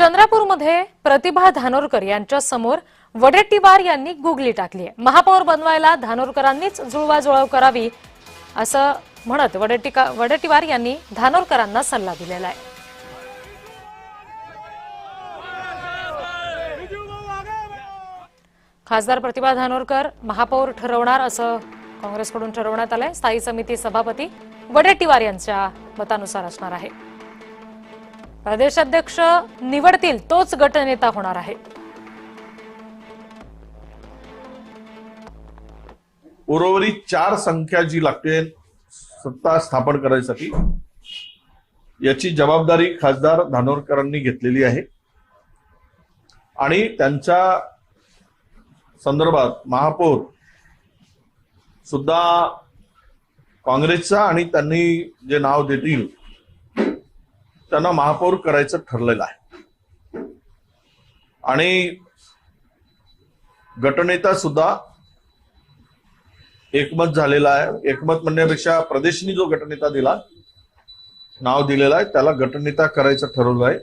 चंद्रपूरमध्ये प्रतिभा धानोरकर यांच्या समोर वडेट्टीवार यांनी गुगली टाकली आहे। महापौर बनवायला धानोरकरांनीच जुळवाजुळव करावी असं म्हणत वडेट्टीवार यांनी धानोरकरांना सल्ला दिलेला आहे। खासदार प्रतिभा धानोरकर महापौर ठरवणार असं काँग्रेसकडून ठरवण्यात आलंय। स्थायी समिती सभापती वडेट्टीवार यांच्या मतानुसार असणार आहे। प्रदेशाध्यक्ष निवडतील तोच गटनेता होणार आहे। उर्वरित 4 संख्या जी लागते सत्ता स्थापन करायसाठी याची जबाबदारी खासदार धानोरकरांनी घेतलेली आहे आणि त्यांच्या संदर्भात महापौर सुद्धा काँग्रेसचा आणि त्यांनी जे नाव देतील त्यांना महापौर करायचं ठरलेलं आहे आणि गटनेता सुद्धा एकमत झालेला आहे। एकमत म्हणण्यापेक्षा प्रदेशनी जो गटनेता दिला नाव दिलेला आहे त्याला गटनेता करायचं ठरवलं आहे।